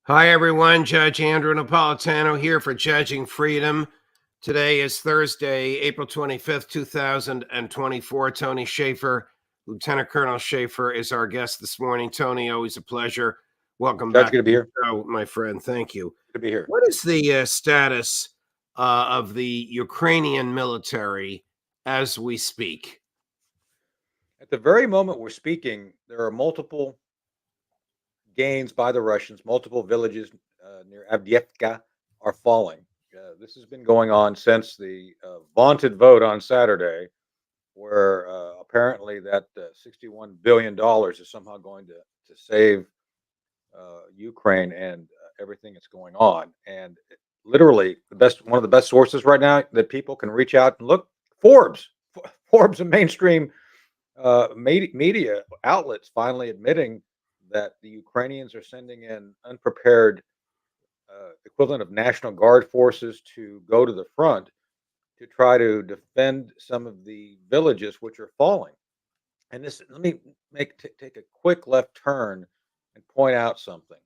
Hi, everyone. Judge Andrew Napolitano here for Judging Freedom. Today is Thursday, April 25th, 2024. Tony Shaffer, Lieutenant Colonel Shaffer, is our guest this morning. Tony, always a pleasure. Welcome Judge, back good to be here. my friend. Thank you. Good to be here. What is the status of the Ukrainian military as we speak? At the very moment we're speaking, there are multiple gains by the Russians. Multiple villages near Avdiivka are falling. This has been going on since the vaunted vote on Saturday, where apparently that $61 billion is somehow going to save Ukraine and everything that's going on. And literally, one of the best sources right now that people can reach out and look. Forbes, Forbes, a mainstream media outlets finally admitting that the Ukrainians are sending in unprepared equivalent of National Guard forces to go to the front to try to defend some of the villages which are falling. And this, let me take a quick left turn and point out something.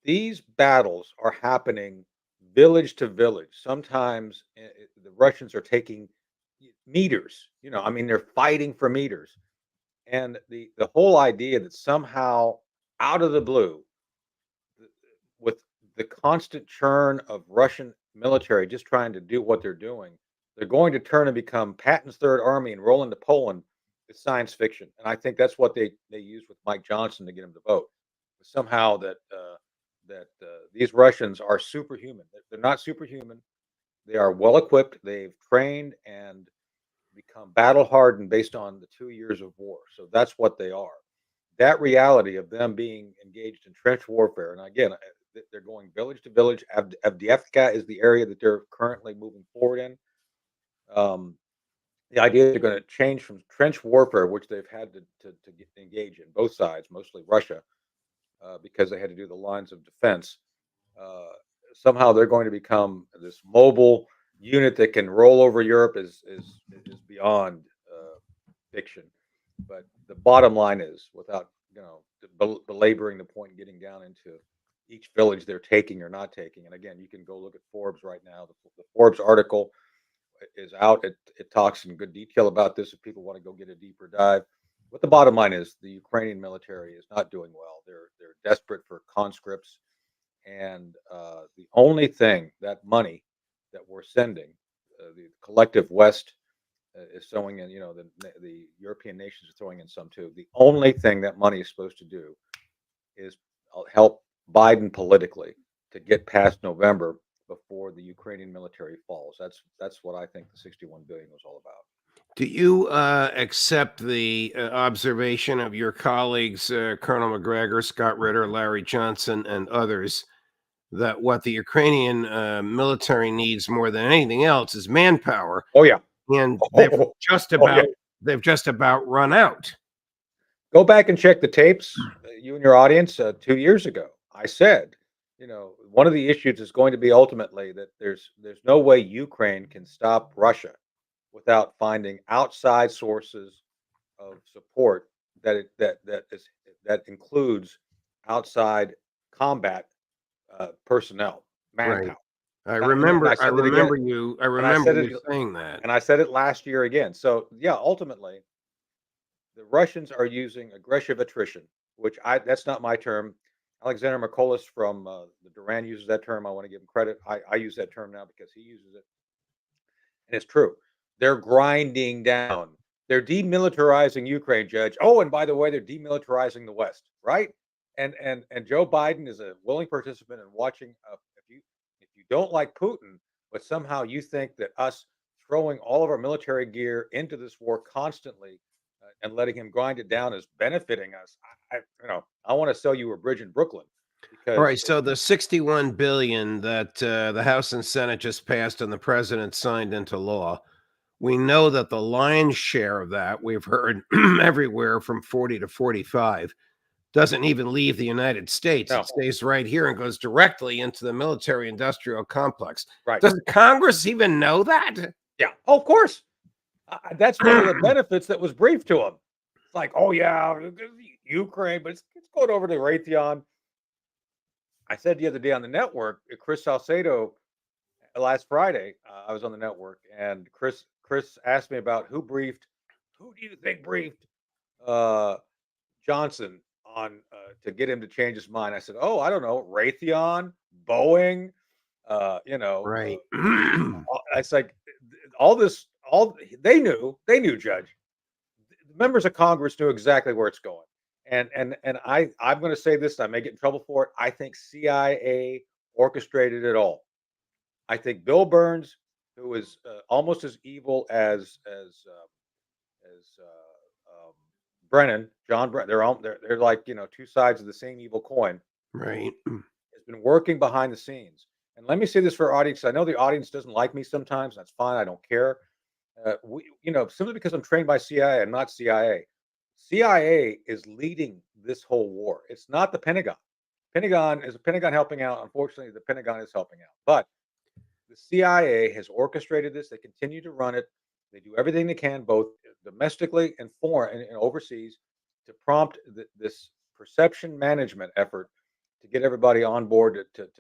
These battles are happening village to village. Sometimes the Russians are taking meters. I mean, they're fighting for meters. And the whole idea that somehow out of the blue, with the constant churn of Russian military just trying to do what they're doing, they're going to turn and become Patton's Third Army and roll into Poland. It's science fiction, and I think that's what they used with Mike Johnson to get him to vote. Somehow that these Russians are superhuman. They're not superhuman. They are well equipped. They've trained and become battle hardened based on the 2 years of war. So that's what they are. That reality of them being engaged in trench warfare, and again, they're going village to village. Avdiivka is the area that they're currently moving forward in. The idea they're going to change from trench warfare, which they've had to engage in, both sides, mostly Russia, because they had to do the lines of defense. Somehow they're going to become this mobile unit that can roll over Europe is beyond fiction. But the bottom line is, without belaboring the point, and getting down into each village they're taking or not taking. And again, you can go look at Forbes right now. The Forbes article is out. It talks in good detail about this if people want to go get a deeper dive. But the bottom line is the Ukrainian military is not doing well. They're desperate for conscripts, and the only thing, that money that we're sending, the collective West is throwing in, the European nations are throwing in some too. The only thing that money is supposed to do is help Biden politically to get past November before the Ukrainian military falls. That's what I think the 61 billion was all about. Do you accept the observation of your colleagues, Colonel McGregor, Scott Ritter, Larry Johnson, and others, that what the Ukrainian military needs more than anything else is manpower? Oh yeah, and they've just about run out. Go back and check the tapes, you and your audience, 2 years ago. I said, one of the issues is going to be ultimately that there's no way Ukraine can stop Russia without finding outside sources of support that includes outside combat personnel, manpower. Right. I remember you saying that. And I said it last year again. So yeah, ultimately, the Russians are using aggressive attrition, which that's not my term. Alexander Mercolas from the Duran uses that term. I want to give him credit. I use that term now because he uses it. And it's true. They're grinding down. They're demilitarizing Ukraine, Judge. Oh, and by the way, they're demilitarizing the West, right? And Joe Biden is a willing participant in watching. If you don't like Putin, but somehow you think that us throwing all of our military gear into this war constantly and letting him grind it down is benefiting us, I want to sell you a bridge in Brooklyn. All right, so the 61 billion that the House and Senate just passed and the president signed into law, we know that the lion's share of that, we've heard everywhere from 40 to 45, doesn't even leave the United States. No. It stays right here and goes directly into the military-industrial complex. Right. Does Congress even know that? Yeah, of course. That's one of the benefits that was briefed to them. It's like, oh yeah, Ukraine, but it's going over to Raytheon. I said the other day on the network, Chris Salcedo, last Friday, I was on the network, and Chris asked me about who do you think briefed uh, Johnson on to get him to change his mind. I said, oh, I don't know, Raytheon, Boeing, Right. it's like all this, all they knew, Judge. The members of Congress knew exactly where it's going. I'm going to say this, I may get in trouble for it. I think CIA orchestrated it all. I think Bill Burns, who is almost as evil as Brennan, John Brennan, they're like two sides of the same evil coin. Right. Has been working behind the scenes. And let me say this for our audience. I know the audience doesn't like me sometimes. That's fine. I don't care. Simply because I'm trained by CIA, I'm not CIA. CIA is leading this whole war. It's not the Pentagon. Pentagon helping out. Unfortunately, the Pentagon is helping out. But the CIA has orchestrated this. They continue to run it. They do everything they can, both domestically and foreign and overseas, to prompt this perception management effort to get everybody on board that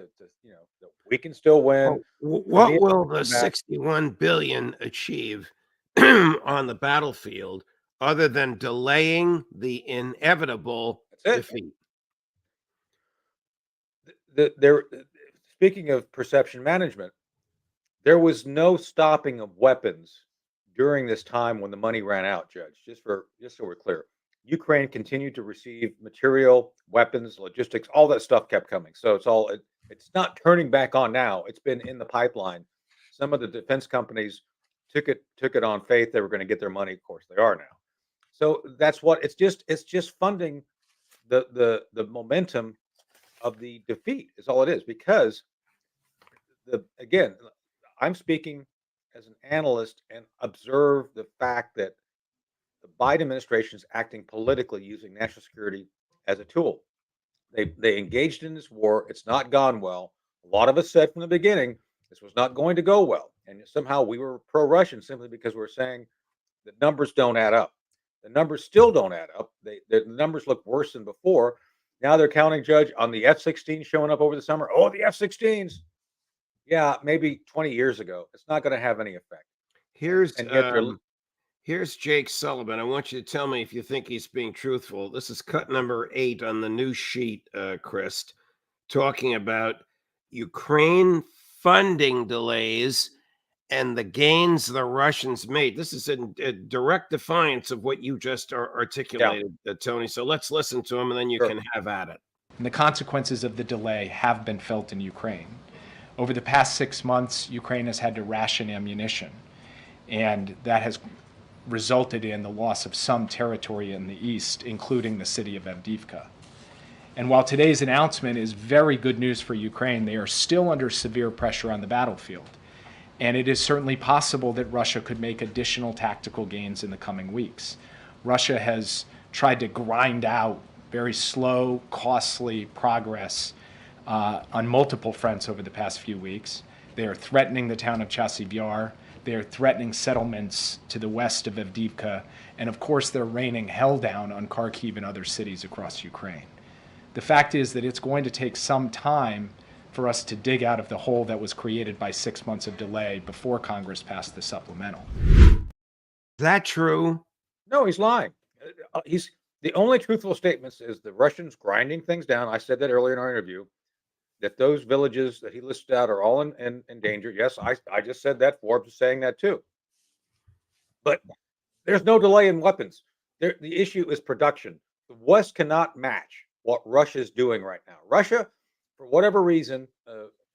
we can still win. What will the 61 billion achieve on the battlefield other than delaying the inevitable defeat? Speaking of perception management, there was no stopping of weapons during this time when the money ran out, Judge. Just so we're clear, Ukraine continued to receive material, weapons, logistics, all that stuff kept coming. So it's not turning back on now. It's been in the pipeline. Some of the defense companies took it on faith they were going to get their money. Of course, they are now. So that's what it's just funding the momentum of the defeat is all it is, because again, I'm speaking as an analyst and observe the fact that the Biden administration is acting politically using national security as a tool. They engaged in this war. It's not gone well. A lot of us said from the beginning this was not going to go well, and somehow we were pro-Russian simply because we're saying the numbers don't add up. The numbers still don't add up. The numbers look worse than before. Now they're counting, Judge, on the F-16 showing up over the summer. Oh, the F-16s. Yeah, maybe 20 years ago. It's not going to have any effect. Here's Jake Sullivan. I want you to tell me if you think he's being truthful. This is cut number 8 on the news sheet, Chris, talking about Ukraine funding delays and the gains the Russians made. This is in direct defiance of what you just articulated, Tony. So let's listen to him, and then you can have at it. And the consequences of the delay have been felt in Ukraine. Over the past 6 months, Ukraine has had to ration ammunition, and that has resulted in the loss of some territory in the east, including the city of Avdiivka. And while today's announcement is very good news for Ukraine, they are still under severe pressure on the battlefield. And it is certainly possible that Russia could make additional tactical gains in the coming weeks. Russia has tried to grind out very slow, costly progress on multiple fronts over the past few weeks. They are threatening the town of Chasiv Yar. They are threatening settlements to the west of Avdiivka. And of course, they're raining hell down on Kharkiv and other cities across Ukraine. The fact is that it's going to take some time for us to dig out of the hole that was created by 6 months of delay before Congress passed the supplemental. Is that true? No, he's lying. He's the only truthful statements is the Russians grinding things down. I said that earlier in our interview, that those villages that he listed out are all in danger. Yes, I just said that. Forbes is saying that too. But there's no delay in weapons. The issue is production. The West cannot match what Russia is doing right now. Russia, for whatever reason,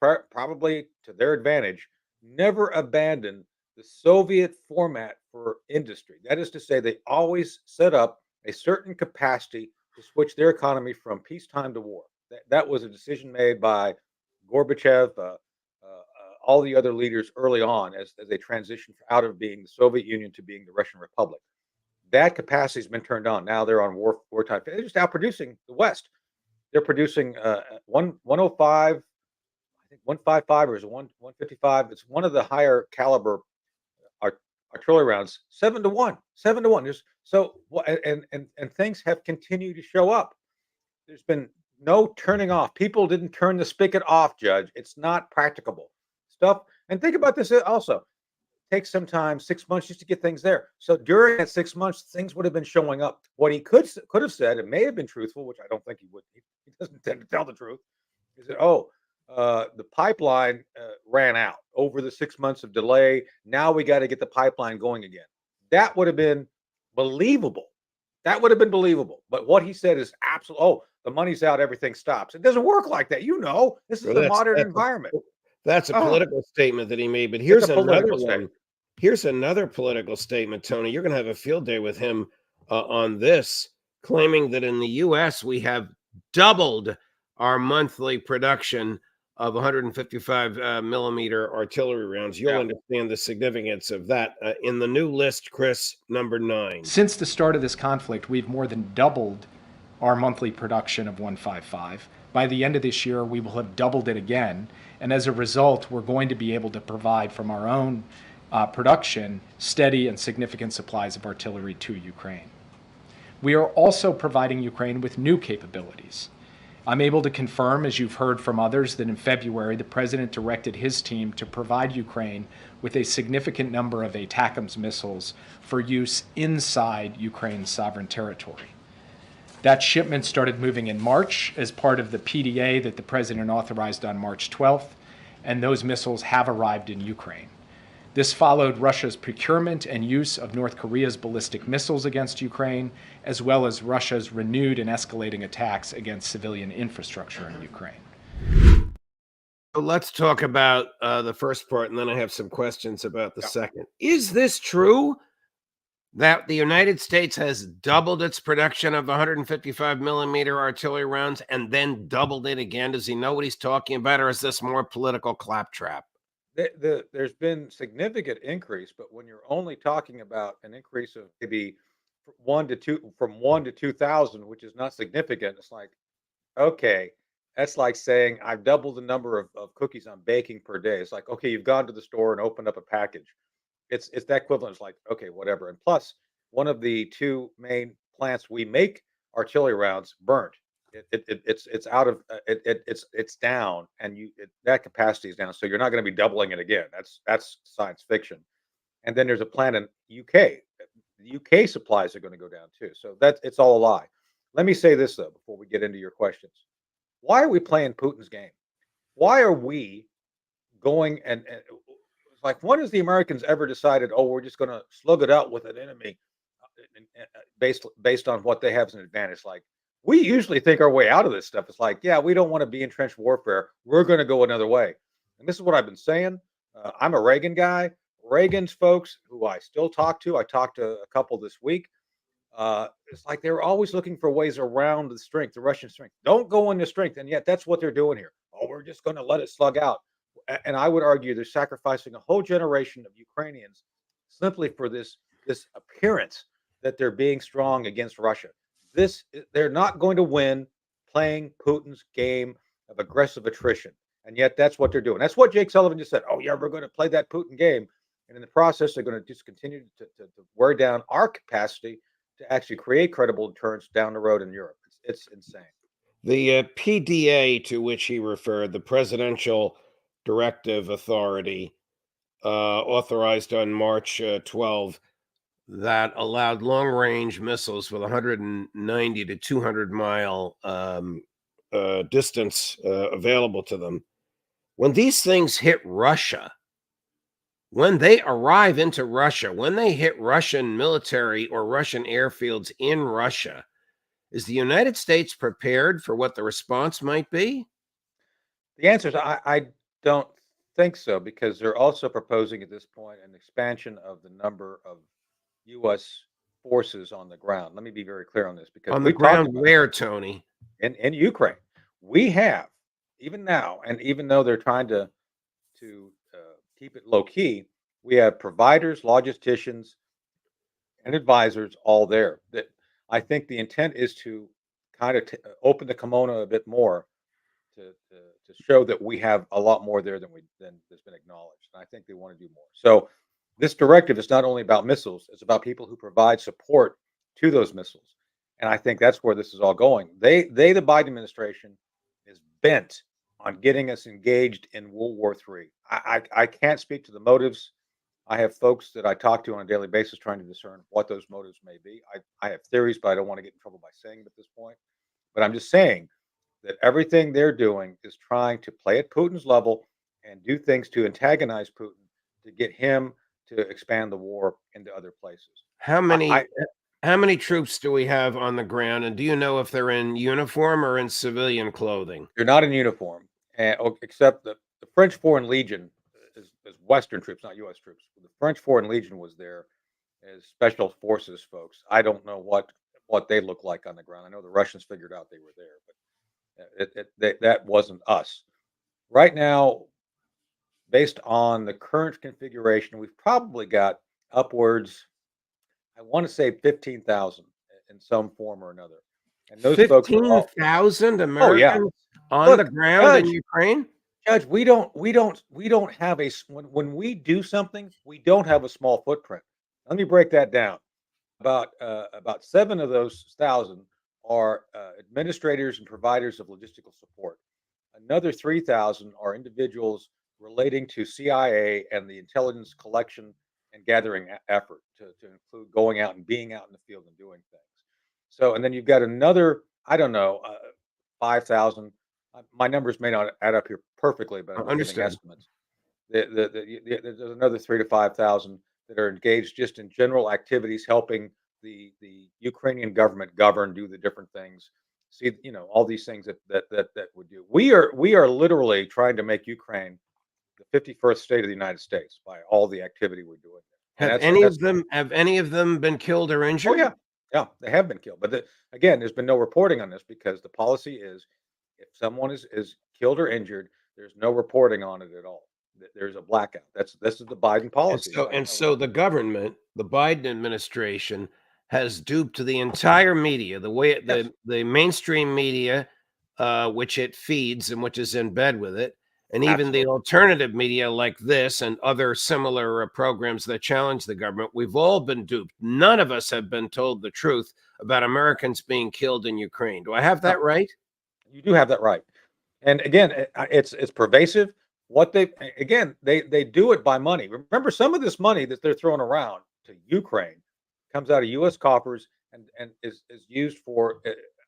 probably to their advantage, never abandoned the Soviet format for industry. That is to say, they always set up a certain capacity to switch their economy from peacetime to war. That was a decision made by Gorbachev, all the other leaders early on as they transitioned out of being the Soviet Union to being the Russian Republic. That capacity has been turned on. Now they're on wartime. They're just outproducing the West. They're producing 105, I think 155 or is it 155. It's one of the higher caliber artillery rounds, 7-1. And things have continued to show up. There's been no turning off. People didn't turn the spigot off, Judge. It's not practicable stuff. And think about this also. Takes some time, 6 months just to get things there. So during that 6 months, things would have been showing up. What he could have said, it may have been truthful, which I don't think he would. He doesn't tend to tell the truth. He said, "Oh, the pipeline ran out over the 6 months of delay. Now we got to get the pipeline going again." That would have been believable. That would have been believable. But what he said is absolute. Oh, the money's out, everything stops. It doesn't work like that. You know, this is So a modern environment. that's a Oh, political statement that he made. But it's a here's another political one. statement. Here's another political statement, Tony. You're going to have a field day with him on this, claiming that in the U.S. we have doubled our monthly production of 155 millimeter artillery rounds. You'll Yeah. understand the significance of that in the new list, Chris, number 9. Since the start of this conflict, we've more than doubled our monthly production of 155. By the end of this year, we will have doubled it again. And as a result, we're going to be able to provide from our own production steady and significant supplies of artillery to Ukraine. We are also providing Ukraine with new capabilities. I'm able to confirm, as you've heard from others, that in February, the president directed his team to provide Ukraine with a significant number of ATACMS missiles for use inside Ukraine's sovereign territory. That shipment started moving in March as part of the PDA that the president authorized on March 12th, and those missiles have arrived in Ukraine. This followed Russia's procurement and use of North Korea's ballistic missiles against Ukraine, as well as Russia's renewed and escalating attacks against civilian infrastructure in Ukraine. So let's talk about the first part, and then I have some questions about the Yeah. second. Is this true that the United States has doubled its production of 155 millimeter artillery rounds and then doubled it again? Does he know what he's talking about, or is this more political claptrap? There's been significant increase, but when you're only talking about an increase of maybe from 1 to 2,000, which is not significant, it's like, okay, that's like saying I've doubled the number of cookies I'm baking per day. It's like, okay, you've gone to the store and opened up a package. It's that equivalent. It's like, okay, whatever. And plus, one of the two main plants we make artillery rounds burnt. It's out of it's down, and that capacity is down. So you're not going to be doubling it again. That's science fiction. And then there's a plant in UK. The UK supplies are going to go down too. So it's all a lie. Let me say this though before we get into your questions. Why are we playing Putin's game? Why are we going and it's like, when has the Americans ever decided, oh, we're just going to slug it out with an enemy based on what they have as an advantage? Like, we usually think our way out of this stuff. It's like, yeah, we don't want to be in trench warfare. We're going to go another way. And this is what I've been saying. I'm a Reagan guy. Reagan's folks, who I still talk to, I talked to a couple this week. It's like they're always looking for ways around the strength, the Russian strength. Don't go into strength, and yet that's what they're doing here. Oh, we're just going to let it slug out. And I would argue they're sacrificing a whole generation of Ukrainians simply for this appearance that they're being strong against Russia. They're not going to win playing Putin's game of aggressive attrition, and yet that's what they're doing. That's what Jake Sullivan just said. Oh yeah, we're going to play that Putin game, and in the process, they're going to just continue to wear down our capacity to actually create credible deterrence down the road in Europe. It's insane. The PDA to which he referred, the Presidential Directive Authority, authorized on March 12, that allowed long range missiles with 190 to 200 mile distance available to them. When these things hit Russia, when they arrive into Russia, when they hit Russian military or Russian airfields in Russia, is the United States prepared for what the response might be? The answer is I don't think so, because they're also proposing at this point an expansion of the number of U.S. forces on the ground. Let me be very clear on this, because On the we've talked ground about where, Tony? in Ukraine. We have, even now, and even though they're trying to keep it low key, we have providers, logisticians, and advisors all there. That I think the intent is to kind of open the kimono a bit more to show that we have a lot more there than has been acknowledged. And I think they want to do more. So this directive is not only about missiles; it's about people who provide support to those missiles. And I think that's where this is all going. The Biden administration is bent on getting us engaged in World War III. I can't speak to the motives. I have folks that I talk to on a daily basis trying to discern what those motives may be. I have theories, but I don't want to get in trouble by saying them at this point. But I'm just saying that everything they're doing is trying to play at Putin's level and do things to antagonize Putin to get him to expand the war into other places. How I, many I how many troops do we have on the ground, and do you know if they're in uniform or in civilian clothing? They're not in uniform, except the French Foreign Legion is Western troops, not U.S. troops. The French Foreign Legion was there as special forces folks. I don't know what they look like on the ground. I know the Russians figured out they were there, but that wasn't us. Right now, based on the current configuration, we've probably got upwards, I want to say 15,000 in some form or another. And those folks are all, 15,000 oh yeah. Americans on the Look, ground in Judge, Ukraine? Judge, we don't have when we do something, we don't have a small footprint. Let me break that down. About 7 of those thousand are administrators and providers of logistical support. Another 3,000 are individuals relating to CIA and the intelligence collection and gathering effort to include going out and being out in the field and doing things. So, and then you've got another, I don't know, 5,000. My numbers may not add up here perfectly, but I'm just giving Understood. estimates. There's another 3 to 5,000 that are engaged just in general activities, helping the Ukrainian government govern, do the different things. See, all these things that would do. We are literally trying to make Ukraine the 51st state of the United States by all the activity we're doing there. Have And any that's of them been killed or oh injured? yeah, yeah, they have been killed. But again, there's been no reporting on this because the policy is if someone is killed or injured, there's no reporting on it at all. There's a blackout. This is the Biden And policy. It's so like, and so the government, the Biden administration, has duped the entire media, yes, the mainstream media, which it feeds and which is in bed with it, and even the absolutely. alternative media like this and other similar programs that challenge the government. We've all been duped. None of us have been told the truth about Americans being killed in Ukraine. Do I have No, that right? you do have that right. And again, it's pervasive. What again, they do it by money. Remember, some of this money that they're throwing around to Ukraine comes out of U.S. coffers and is used for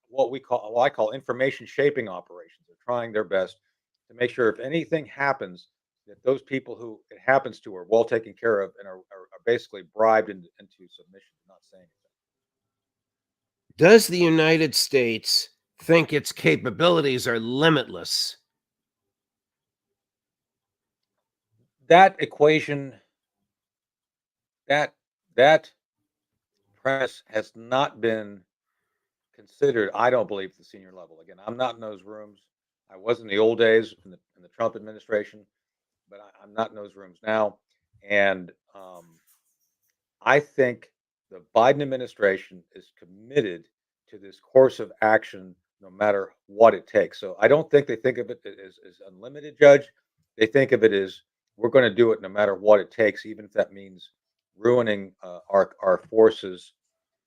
what I call information shaping operations. They're trying their best to make sure if anything happens, that those people who it happens to are well taken care of and are basically bribed into submission, not saying anything. Does the United States think its capabilities are limitless? That equation, that that premise has not been considered, I don't believe, at the senior level. Again, I'm not in those rooms. I was in the old days in the Trump administration, but I'm not in those rooms now. And I think the Biden administration is committed to this course of action, no matter what it takes. So I don't think they think of it as unlimited, Judge. They think of it as we're going to do it no matter what it takes, even if that means ruining our forces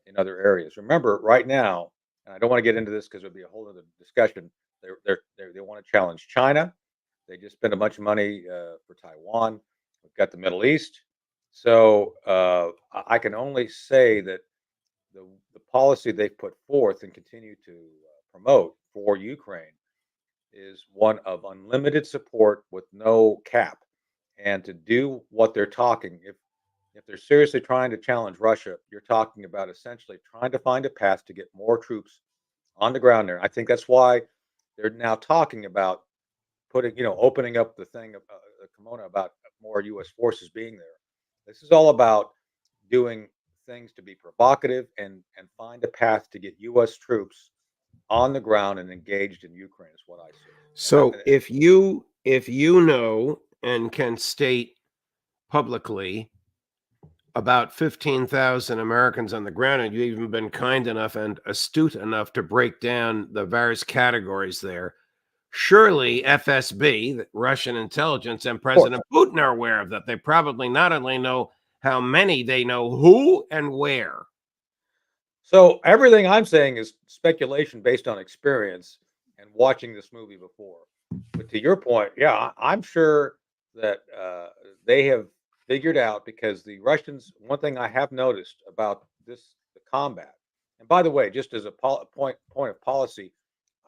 in other areas. Remember, right now, and I don't want to get into this because it'll be a whole other discussion. They want to challenge China. They just spent a bunch of money for Taiwan. We've got the Middle East. So I can only say that the policy they've put forth and continue to promote for Ukraine is one of unlimited support with no cap. And to do what they're talking, if they're seriously trying to challenge Russia, you're talking about essentially trying to find a path to get more troops on the ground there. I think that's why they're now talking about opening up the kimono about more U.S. forces being there. This is all about doing things to be provocative and find a path to get U.S. troops on the ground and engaged in Ukraine is what I see. And So if you know and can state publicly about 15,000 Americans on the ground, and you've even been kind enough and astute enough to break down the various categories there, surely FSB, the Russian intelligence, and of course, President Putin are aware of that. They probably not only know how many, they know who and where. So everything I'm saying is speculation based on experience and watching this movie before. But to your point, yeah, I'm sure that they have figured out because the Russians. One thing I have noticed about the combat, and by the way, just as a point of policy,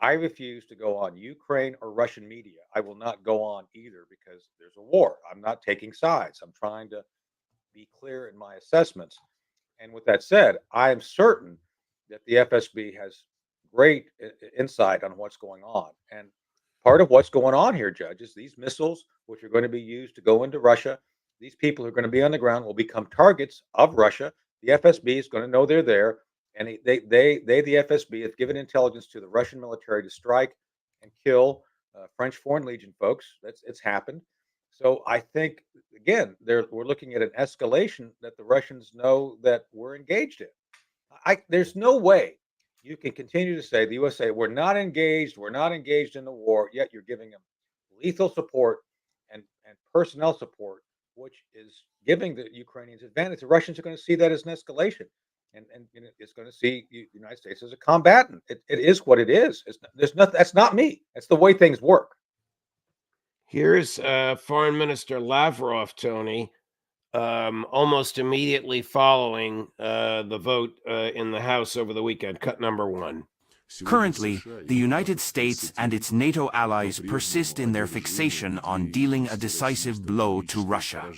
I refuse to go on Ukraine or Russian media. I will not go on either because there's a war. I'm not taking sides. I'm trying to be clear in my assessments. And with that said, I am certain that the FSB has great insight on what's going on. And part of what's going on here, judges, these missiles, which are going to be used to go into Russia, these people who are going to be on the ground will become targets of Russia. The FSB is going to know they're there. And the FSB, have given intelligence to the Russian military to strike and kill French Foreign Legion folks. It's happened. So I think again, we're looking at an escalation that the Russians know that we're engaged in. There's no way you can continue to say the USA we're not engaged in the war, yet you're giving them lethal support and personnel support, which is giving the Ukrainians advantage. The Russians are going to see that as an escalation, and it's going to see the United States as a combatant. It is what it is. There's nothing. That's not me. That's the way things work. Here's Foreign Minister Lavrov, Tony, almost immediately following the vote in the House over the weekend. Cut number one. Currently, the United States and its NATO allies persist in their fixation on dealing a decisive blow to Russia.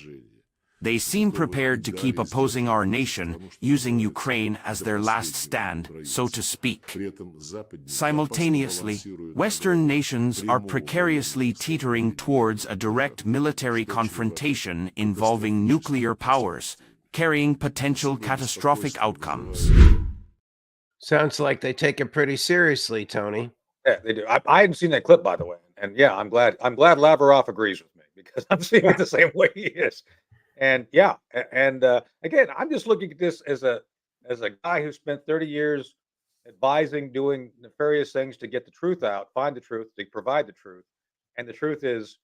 They seem prepared to keep opposing our nation, using Ukraine as their last stand, so to speak. Simultaneously, Western nations are precariously teetering towards a direct military confrontation involving nuclear powers, carrying potential catastrophic outcomes. Sounds like they take it pretty seriously, Tony. Yeah, they do. I hadn't seen that clip, by the way, and yeah, I'm glad. I'm glad Lavrov agrees with me because I'm seeing it the same way he is. And yeah, and again, I'm just looking at this as a guy who spent 30 years advising, doing nefarious things to get the truth out, find the truth, to provide the truth. And the truth is,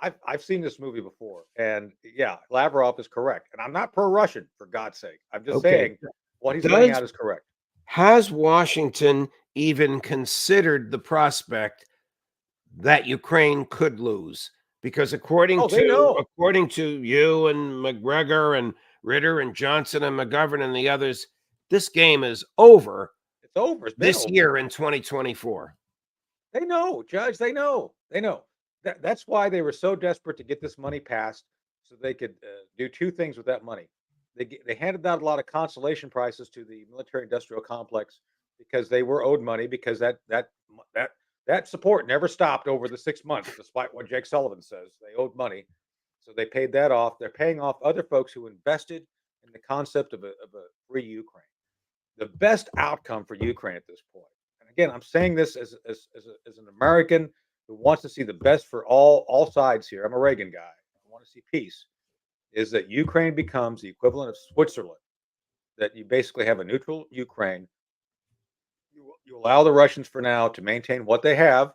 I've seen this movie before, and yeah, Lavrov is correct. And I'm not pro-Russian, for God's sake. I'm just saying what he's laying out is correct. Has Washington even considered the prospect that Ukraine could lose? Because according to you and McGregor and Ritter and Johnson and McGovern and the others, this game is over. It's over. This year in 2024. They know, Judge. They know. They know. That's why they were so desperate to get this money passed, so they could do two things with that money. They handed out a lot of consolation prizes to the military-industrial complex because they were owed money because that support never stopped over the 6 months, despite what Jake Sullivan says. They owed money. So they paid that off. They're paying off other folks who invested in the concept of a free Ukraine. The best outcome for Ukraine at this point, and again, I'm saying this as an American who wants to see the best for all sides here. I'm a Reagan guy. I want to see peace, is that Ukraine becomes the equivalent of Switzerland, that you basically have a neutral Ukraine. You allow the Russians for now to maintain what they have.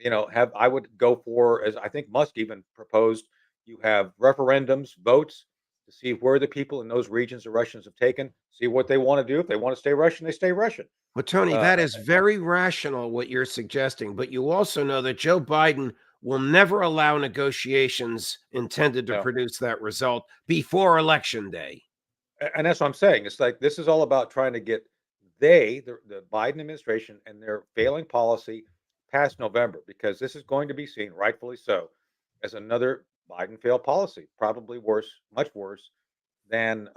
I would go for, as I think Musk even proposed, you have referendums, votes to see where the people in those regions the Russians have taken, see what they want to do. If they want to stay Russian, they stay Russian. Well, Tony, that is very rational what you're suggesting, but you also know that Joe Biden will never allow negotiations intended to produce that result before Election Day. And that's what I'm saying. It's like this is all about trying to get the Biden administration and their failing policy past November, because this is going to be seen, rightfully so, as another Biden failed policy, probably worse, much worse than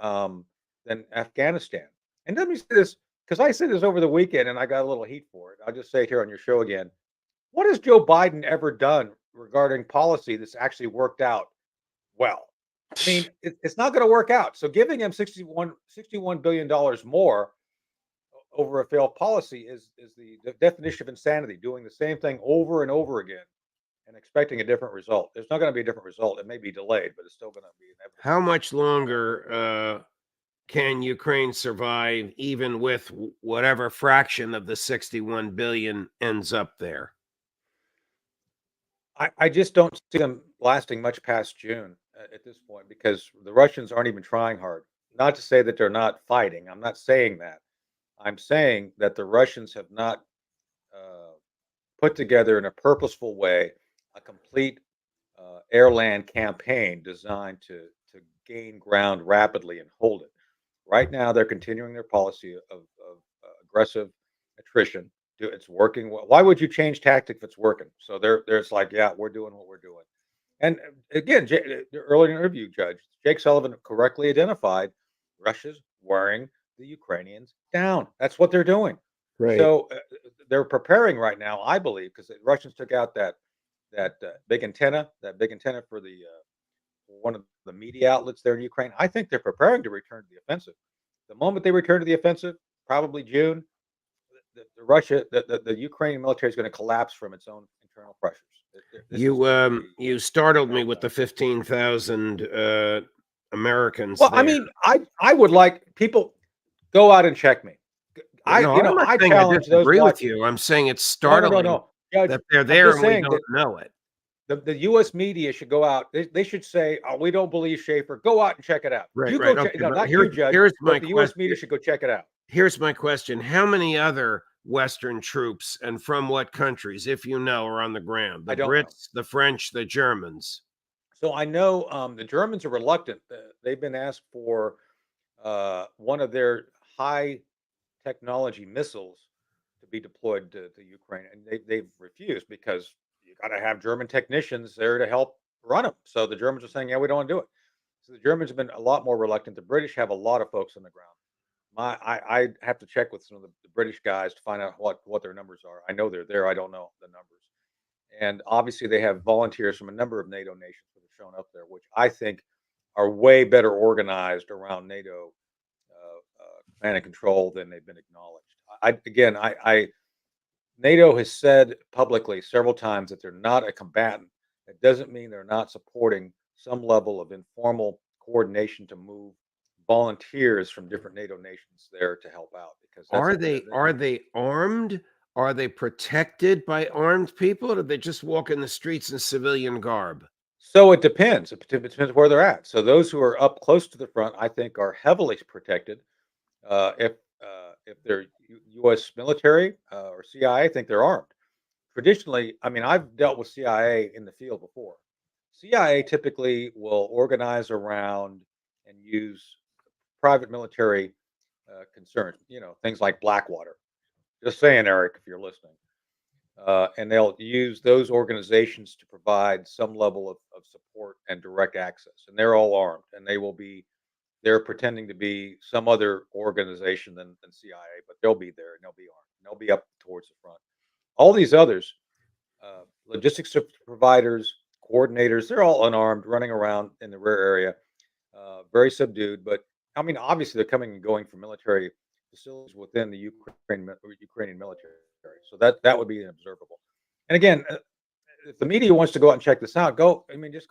Afghanistan. And let me say this, because I said this over the weekend and I got a little heat for it. I'll just say it here on your show again. What has Joe Biden ever done regarding policy that's actually worked out well? I mean, it's not going to work out. So giving him $61 billion more over a failed policy is the definition of insanity, doing the same thing over and over again and expecting a different result. There's not going to be a different result. It may be delayed, but it's still going to be inevitable. How much longer can Ukraine survive, even with whatever fraction of the 61 billion ends up there? I just don't see them lasting much past June at this point, because the Russians aren't even trying hard. Not to say that they're not fighting. I'm not saying that. I'm saying that the Russians have not put together in a purposeful way a complete air-land campaign designed to gain ground rapidly and hold it. Right now, they're continuing their policy of aggressive attrition. It's working well. Why would you change tactic if it's working? So there's like, yeah, we're doing what we're doing. And again, the earlier interview, Judge Jake Sullivan correctly identified Russia's wearing the Ukrainians down. That's what they're doing. Right. So they're preparing right now, I believe, because the Russians took out that big antenna, for the one of the media outlets there in Ukraine. I think they're preparing to return to the offensive. The moment they return to the offensive, probably June, the Ukrainian military is going to collapse from its own internal pressures. This is going to be You startled me with meltdown. the 15,000 Americans Well, I there. mean, I would like people go out and check me. No, I'm not I saying I challenge those disagree with watching. you. I'm saying it's No, no, no, startling no, Judge. that they're I'm there just and we saying that don't know it. the U.S. media should go out. They should say, "Oh, we don't believe Shaffer." Go out and check it out. Right, You right. go check. Okay, No, but not you, Judge. here's my But the U.S. question. media should go check it out. Here's my question. How many other Western troops and from what countries, if you know, are on the ground? The I don't know. Brits, the French, the Germans. So I know the Germans are reluctant. They've been asked for one of their high technology missiles to be deployed to Ukraine, and they've refused because you got to have German technicians there to help run them. So the Germans are saying, "Yeah, we don't want to do it." So the Germans have been a lot more reluctant. The British have a lot of folks on the ground. I have to check with some of the British guys to find out what their numbers are. I know they're there. I don't know the numbers. And obviously, they have volunteers from a number of NATO nations that have shown up there, which I think are way better organized around NATO command and control than they've been acknowledged. I NATO has said publicly several times that they're not a combatant. That doesn't mean they're not supporting some level of informal coordination to move volunteers from different NATO nations there to help out because that's Are they armed? Are they protected by armed people, or do they just walk in the streets in civilian garb? so it depends. It depends where they're at. So those who are up close to the front, I think, are heavily protected. Uh, if if they're U.S. military or CIA, I think they're armed. Traditionally, I mean, I've dealt with CIA in the field before. CIA typically will organize around and use private military concerns. You know, things like Blackwater. Just saying, Eric, if you're listening. And they'll use those organizations to provide some level of support and direct access. And they're all armed, and they're pretending to be some other organization than CIA, but they'll be there and they'll be armed. And they'll be up towards the front. All these others, logistics providers, coordinators, they're all unarmed, running around in the rear area, very subdued. But I mean, obviously, they're coming and going from military facilities within the Ukrainian military. So that would be observable. And again, if the media wants to go out and check this out, go. I mean, just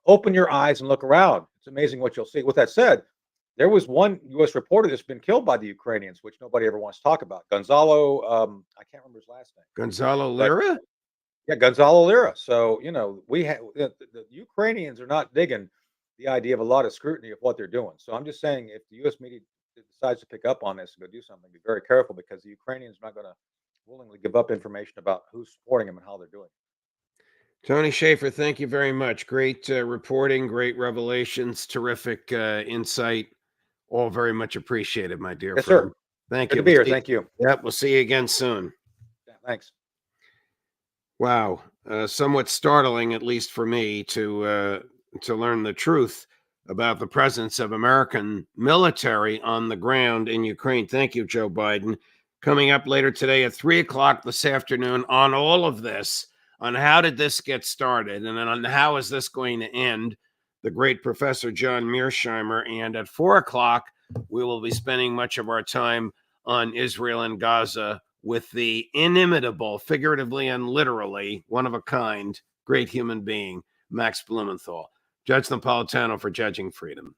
open your eyes and look around. It's amazing what you'll see. With that said, there was one U.S. reporter that's been killed by the Ukrainians, which nobody ever wants to talk about. Gonzalo, I can't remember his last name. Gonzalo But Lira? yeah, Gonzalo Lira. So we have the Ukrainians are not digging the idea of a lot of scrutiny of what they're doing. So I'm just saying, if the U.S. media decides to pick up on this and go do something, be very careful because the Ukrainians are not going to willingly give up information about who's supporting them and how they're doing. Tony Shaffer, thank you very much. Great reporting, great revelations, terrific insight. All very much appreciated, my dear Yes, friend. sir. Thank Good you. to be here. See- Thank you. Yep, we'll see you again soon. Yeah, thanks. Wow, somewhat startling, at least for me, to learn the truth about the presence of American military on the ground in Ukraine. Thank you, Joe Biden. Coming up later today at 3 o'clock this afternoon on all of this, on how did this get started, and then on how is this going to end, the great Professor John Mearsheimer. And at 4 o'clock, we will be spending much of our time on Israel and Gaza with the inimitable, figuratively and literally, one of a kind, great human being, Max Blumenthal. Judge Napolitano for Judging Freedom.